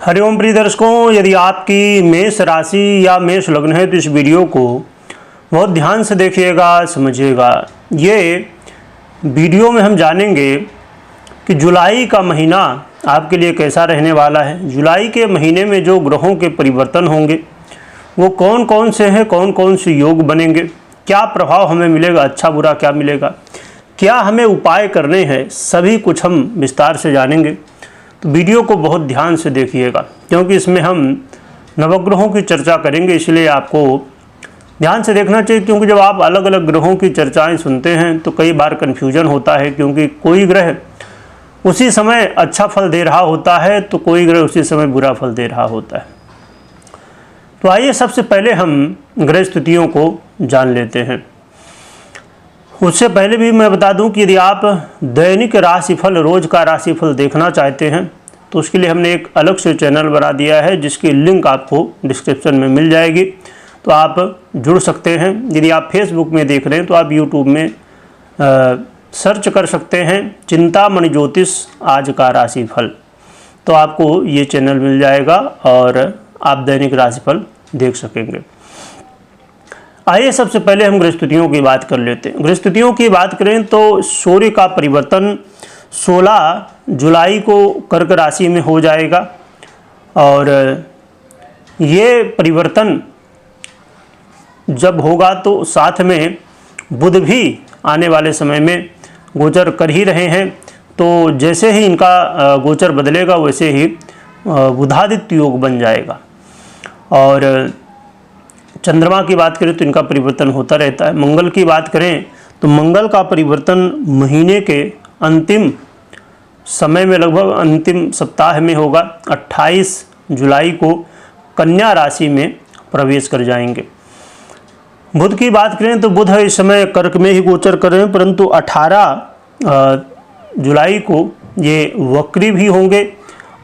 हरिओम प्रिय दर्शकों, यदि आपकी मेष राशि या मेष लग्न है तो इस वीडियो को बहुत ध्यान से देखिएगा, समझिएगा। ये वीडियो में हम जानेंगे कि जुलाई का महीना आपके लिए कैसा रहने वाला है। जुलाई के महीने में जो ग्रहों के परिवर्तन होंगे वो कौन कौन से हैं, कौन कौन से योग बनेंगे, क्या प्रभाव हमें मिलेगा, अच्छा बुरा क्या मिलेगा, क्या हमें उपाय करने हैं, सभी कुछ हम विस्तार से जानेंगे। तो वीडियो को बहुत ध्यान से देखिएगा क्योंकि इसमें हम नवग्रहों की चर्चा करेंगे, इसलिए आपको ध्यान से देखना चाहिए। क्योंकि जब आप अलग अलग ग्रहों की चर्चाएं सुनते हैं तो कई बार कन्फ्यूजन होता है, क्योंकि कोई ग्रह उसी समय अच्छा फल दे रहा होता है तो कोई ग्रह उसी समय बुरा फल दे रहा होता है। तो आइए सबसे पहले हम ग्रह स्थितियों को जान लेते हैं। उससे पहले भी मैं बता दूं कि यदि आप दैनिक राशिफल, रोज का राशिफल देखना चाहते हैं तो उसके लिए हमने एक अलग से चैनल बना दिया है जिसकी लिंक आपको डिस्क्रिप्शन में मिल जाएगी, तो आप जुड़ सकते हैं। यदि आप फेसबुक में देख रहे हैं तो आप यूट्यूब में सर्च कर सकते हैं चिंतामणि ज्योतिष आज का राशिफल, तो आपको ये चैनल मिल जाएगा और आप दैनिक राशिफल देख सकेंगे। आइए सबसे पहले हम गृहस्थितियों की बात कर लेते हैं। गृहस्थितियों की बात करें तो सूर्य का परिवर्तन 16 जुलाई को कर्क राशि में हो जाएगा और ये परिवर्तन जब होगा तो साथ में बुध भी आने वाले समय में गोचर कर ही रहे हैं। तो जैसे ही इनका गोचर बदलेगा वैसे ही बुधादित्य योग बन जाएगा। और चंद्रमा की बात करें तो इनका परिवर्तन होता रहता है। मंगल की बात करें तो मंगल का परिवर्तन महीने के अंतिम समय में, लगभग अंतिम सप्ताह में होगा। 28 जुलाई को कन्या राशि में प्रवेश कर जाएंगे। बुध की बात करें तो बुध इस समय कर्क में ही गोचर कर रहे हैं, परंतु 18 जुलाई को ये वक्री भी होंगे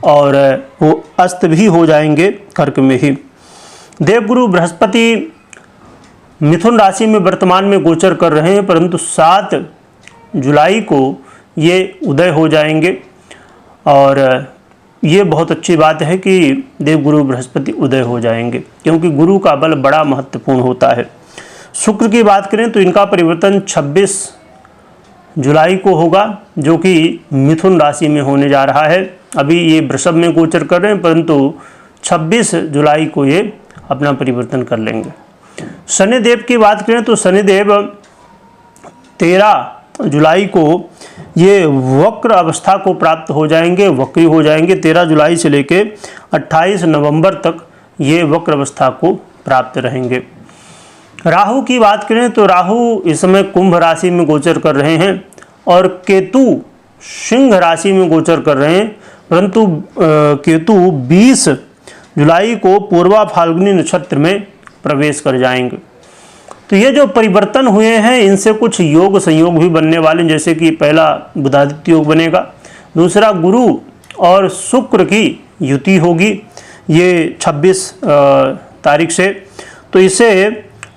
और वो अस्त भी हो जाएंगे कर्क में ही। देवगुरु बृहस्पति मिथुन राशि में वर्तमान में गोचर कर रहे हैं, परंतु 7 जुलाई को ये उदय हो जाएंगे और ये बहुत अच्छी बात है कि देवगुरु बृहस्पति उदय हो जाएंगे, क्योंकि गुरु का बल बड़ा महत्वपूर्ण होता है। शुक्र की बात करें तो इनका परिवर्तन 26 जुलाई को होगा, जो कि मिथुन राशि में होने जा रहा है। अभी ये वृषभ में गोचर कर रहे हैं, परंतु 26 जुलाई को ये अपना परिवर्तन कर लेंगे। शनिदेव की बात करें तो शनिदेव 13 जुलाई को ये वक्र अवस्था को प्राप्त हो जाएंगे, वक्री हो जाएंगे। 13 जुलाई से लेके 28 नवंबर तक ये वक्र अवस्था को प्राप्त रहेंगे। राहु की बात करें तो राहु इस समय कुंभ राशि में गोचर कर रहे हैं और केतु सिंह राशि में गोचर कर रहे हैं, परंतु केतु 20 जुलाई को पूर्वा फाल्गुनी नक्षत्र में प्रवेश कर जाएंगे। तो ये जो परिवर्तन हुए हैं इनसे कुछ योग संयोग भी बनने वाले, जैसे कि पहला बुधादित्य योग बनेगा, दूसरा गुरु और शुक्र की युति होगी ये 26 तारीख से, तो इससे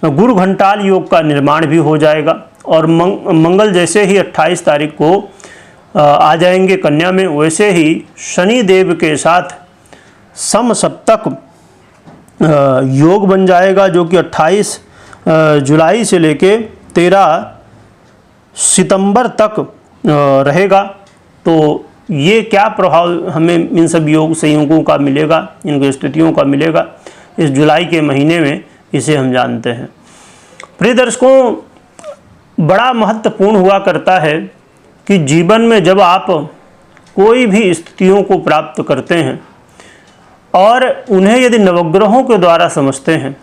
गुरु घंटाल योग का निर्माण भी हो जाएगा। और मंगल जैसे ही 28 तारीख को आ जाएंगे कन्या में, वैसे ही शनि देव के साथ समसप्तक योग बन जाएगा, जो कि 28 जुलाई से लेके 13 सितंबर तक रहेगा। तो ये क्या प्रभाव हमें इन सब योग संयोगों का मिलेगा, इन स्थितियों का मिलेगा इस जुलाई के महीने में, इसे हम जानते हैं। प्रिय दर्शकों, बड़ा महत्वपूर्ण हुआ करता है कि जीवन में जब आप कोई भी स्थितियों को प्राप्त करते हैं और उन्हें यदि नवग्रहों के द्वारा समझते हैं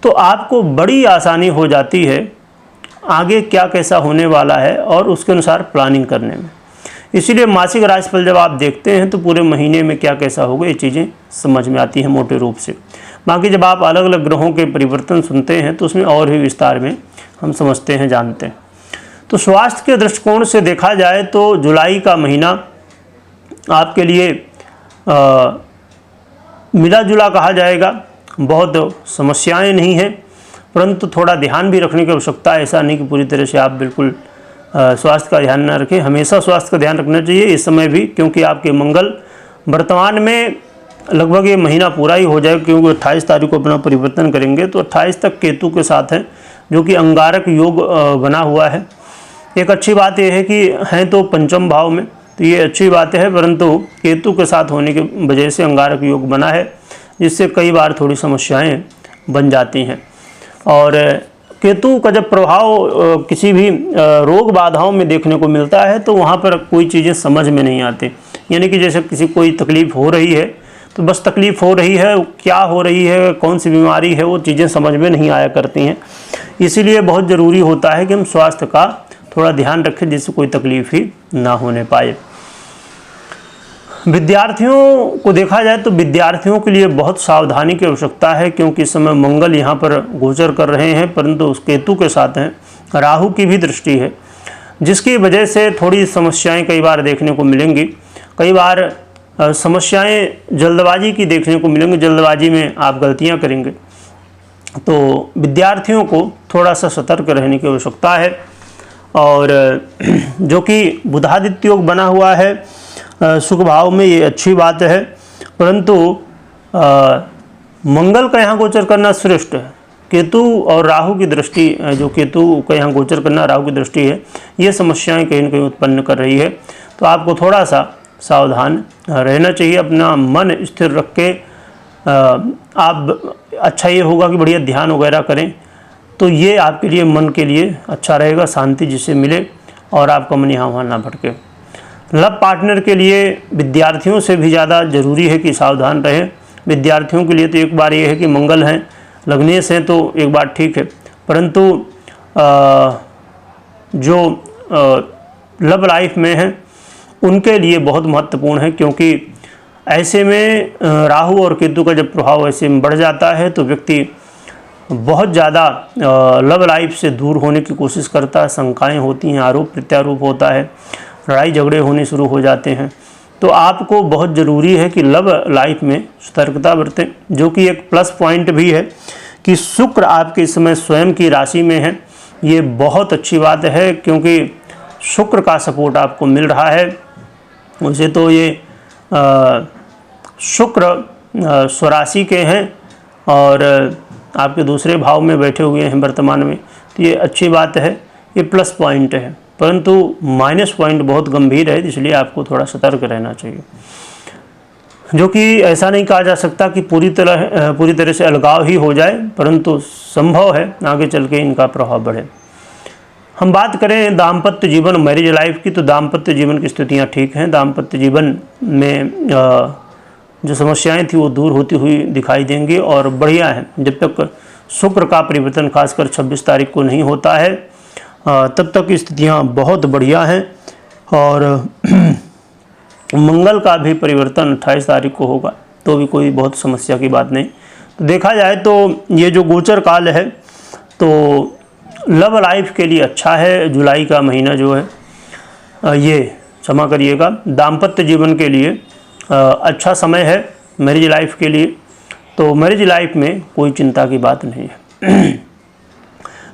तो आपको बड़ी आसानी हो जाती है आगे क्या कैसा होने वाला है और उसके अनुसार प्लानिंग करने में। इसीलिए मासिक राशिफल जब आप देखते हैं तो पूरे महीने में क्या कैसा होगा ये चीज़ें समझ में आती हैं मोटे रूप से। बाकी जब आप अलग अलग ग्रहों के परिवर्तन सुनते हैं तो उसमें और भी विस्तार में हम समझते हैं, जानते हैं। तो स्वास्थ्य के दृष्टिकोण से देखा जाए तो जुलाई का महीना आपके लिए मिला जुला कहा जाएगा। बहुत समस्याएं नहीं हैं, परंतु थोड़ा ध्यान भी रखने की आवश्यकता है। ऐसा नहीं कि पूरी तरह से आप बिल्कुल स्वास्थ्य का ध्यान न रखें। हमेशा स्वास्थ्य का ध्यान रखना चाहिए इस समय भी, क्योंकि आपके मंगल वर्तमान में लगभग ये महीना पूरा ही हो जाए, क्योंकि 28 तारीख को अपना परिवर्तन करेंगे। तो 28 तक केतु के साथ है, जो कि अंगारक योग बना हुआ है। एक अच्छी बात यह है कि हैं तो पंचम भाव में, तो ये अच्छी बात है, परंतु केतु के साथ होने की वजह से अंगारक योग बना है, जिससे कई बार थोड़ी समस्याएं बन जाती हैं। और केतु का जब प्रभाव किसी भी रोग बाधाओं में देखने को मिलता है, तो वहाँ पर कोई चीज़ें समझ में नहीं आती। यानी कि जैसे किसी कोई तकलीफ़ हो रही है, तो बस तकलीफ़ हो रही है, क्या हो रही है, कौन सी बीमारी है, वो चीज़ें समझ में नहीं आया करती हैं। इसीलिए बहुत ज़रूरी होता है कि हम स्वास्थ्य का थोड़ा ध्यान रखें, जिससे कोई तकलीफ़ ही ना होने पाए। विद्यार्थियों को देखा जाए तो विद्यार्थियों के लिए बहुत सावधानी की आवश्यकता है, क्योंकि इस समय मंगल यहाँ पर गोचर कर रहे हैं, परंतु उस केतु के साथ हैं, राहु की भी दृष्टि है, जिसकी वजह से थोड़ी समस्याएं कई बार देखने को मिलेंगी। कई बार समस्याएं जल्दबाजी की देखने को मिलेंगी, जल्दबाजी में आप गलतियां करेंगे। तो विद्यार्थियों को थोड़ा सा सतर्क रहने की आवश्यकता है। और जो कि बुधादित्य योग बना हुआ है सुख भाव में, ये अच्छी बात है, परंतु मंगल का यहाँ गोचर करना श्रेष्ठ है। केतु और राहु की दृष्टि, जो केतु का यहाँ गोचर करना राहु की दृष्टि है, ये समस्याएं कहीं न कहीं उत्पन्न कर रही है। तो आपको थोड़ा सा सावधान रहना चाहिए, अपना मन स्थिर रख के आप अच्छा ये होगा कि बढ़िया ध्यान वगैरह करें, तो ये आपके लिए मन के लिए अच्छा रहेगा, शांति जिससे मिले और आपका मन यहाँ वहाँ ना भटके। लव पार्टनर के लिए विद्यार्थियों से भी ज़्यादा ज़रूरी है कि सावधान रहें। विद्यार्थियों के लिए तो एक बार ये है कि मंगल हैं, लग्नेश हैं, तो एक बार ठीक है, परंतु जो लव लाइफ में हैं उनके लिए बहुत महत्वपूर्ण है, क्योंकि ऐसे में राहु और केतु का जब प्रभाव ऐसे में बढ़ जाता है, तो व्यक्ति बहुत ज़्यादा लव लाइफ से दूर होने की कोशिश करता है, शंकाएँ होती हैं, आरोप प्रत्यारोप होता है, लड़ाई झगड़े होने शुरू हो जाते हैं। तो आपको बहुत ज़रूरी है कि लव लाइफ में सतर्कता बरतें, जो कि एक प्लस पॉइंट भी है कि शुक्र आपके इस समय स्वयं की राशि में है। ये बहुत अच्छी बात है, क्योंकि शुक्र का सपोर्ट आपको मिल रहा है। वैसे तो ये शुक्र स्वराशि के हैं और आपके दूसरे भाव में बैठे हुए हैं वर्तमान में, तो ये अच्छी बात है, ये प्लस पॉइंट है, परंतु माइनस पॉइंट बहुत गंभीर है, इसलिए आपको थोड़ा सतर्क रहना चाहिए। जो कि ऐसा नहीं कहा जा सकता कि पूरी तरह से अलगाव ही हो जाए, परंतु संभव है आगे चल के इनका प्रभाव बढ़े। हम बात करें दाम्पत्य जीवन, मैरिज लाइफ की, तो दाम्पत्य जीवन की स्थितियाँ ठीक हैं। दाम्पत्य जीवन में जो समस्याएं थी वो दूर होती हुई दिखाई देंगी और बढ़िया है। जब तक शुक्र का परिवर्तन खासकर 26 तारीख को नहीं होता है, तब तक स्थितियाँ बहुत बढ़िया हैं। और मंगल का भी परिवर्तन 28 तारीख को होगा, तो भी कोई बहुत समस्या की बात नहीं। तो देखा जाए तो ये जो गोचर काल है, तो लव लाइफ के लिए अच्छा है। जुलाई का महीना जो है, ये क्षमा करिएगा, दाम्पत्य जीवन के लिए अच्छा समय है। मैरिज लाइफ के लिए तो मैरिज लाइफ में कोई चिंता की बात नहीं है।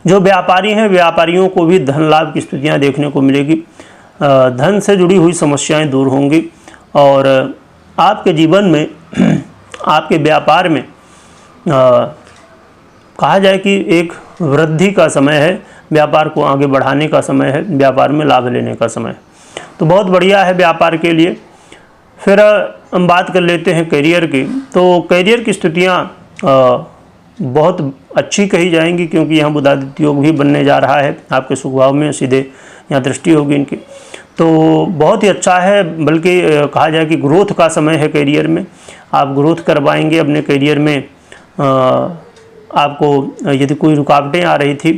जो व्यापारी हैं, व्यापारियों को भी धन लाभ की स्थितियाँ देखने को मिलेगी। धन से जुड़ी हुई समस्याएं दूर होंगी और आपके जीवन में, आपके व्यापार में कहा जाए कि एक वृद्धि का समय है, व्यापार को आगे बढ़ाने का समय है, व्यापार में लाभ लेने का समय है, तो बहुत बढ़िया है व्यापार के लिए। फिर हम बात कर लेते हैं करियर की। तो करियर की स्थितियाँ बहुत अच्छी कही जाएंगी, क्योंकि यहाँ बुधादित्य योग भी बनने जा रहा है आपके सुख भाव में, सीधे यहाँ दृष्टि होगी इनकी, तो बहुत ही अच्छा है। बल्कि कहा जाए कि ग्रोथ का समय है करियर में, आप ग्रोथ कर पाएंगे अपने करियर में। आपको यदि कोई रुकावटें आ रही थी,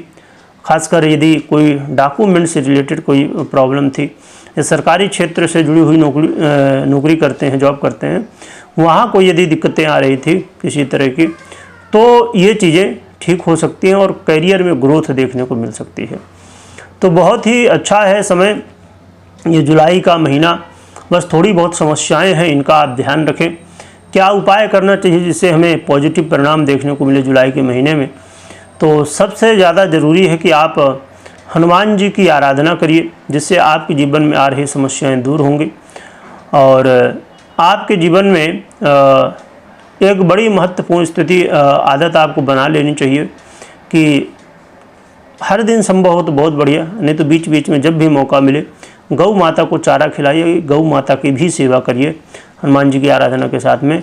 खासकर यदि कोई डॉक्यूमेंट से रिलेटेड कोई प्रॉब्लम थी, या सरकारी क्षेत्र से जुड़ी हुई नौकरी करते हैं, जॉब करते हैं, वहाँ कोई यदि दिक्कतें आ रही थी किसी तरह की, तो ये चीज़ें ठीक हो सकती हैं और करियर में ग्रोथ देखने को मिल सकती है। तो बहुत ही अच्छा है समय ये जुलाई का महीना। बस थोड़ी बहुत समस्याएं हैं, इनका आप ध्यान रखें। क्या उपाय करना चाहिए जिससे हमें पॉजिटिव परिणाम देखने को मिले जुलाई के महीने में? तो सबसे ज़्यादा ज़रूरी है कि आप हनुमान जी की आराधना करिए, जिससे आपके जीवन में आ रही समस्याएं दूर होंगी और आपके जीवन में एक बड़ी महत्वपूर्ण स्थिति आदत आपको बना लेनी चाहिए कि हर दिन संभव हो तो बहुत बढ़िया, नहीं तो बीच बीच में जब भी मौका मिले गौ माता को चारा खिलाइए, गौ माता की भी सेवा करिए हनुमान जी की आराधना के साथ में।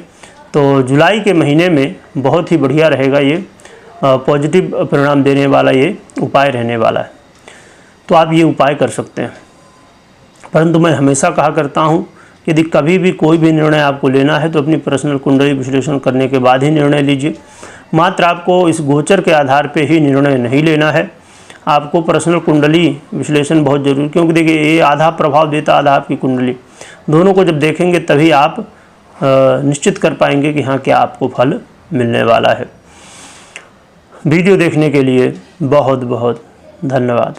तो जुलाई के महीने में बहुत ही बढ़िया रहेगा, ये पॉजिटिव परिणाम देने वाला ये उपाय रहने वाला है। तो आप ये उपाय कर सकते हैं। परंतु मैं हमेशा कहा करता हूँ, यदि कभी भी कोई भी निर्णय आपको लेना है तो अपनी पर्सनल कुंडली विश्लेषण करने के बाद ही निर्णय लीजिए। मात्र आपको इस गोचर के आधार पे ही निर्णय नहीं लेना है, आपको पर्सनल कुंडली विश्लेषण बहुत जरूरी, क्योंकि देखिए ये आधा प्रभाव देता, आधा आपकी कुंडली, दोनों को जब देखेंगे तभी आप निश्चित कर पाएंगे कि हाँ क्या आपको फल मिलने वाला है। वीडियो देखने के लिए बहुत बहुत धन्यवाद।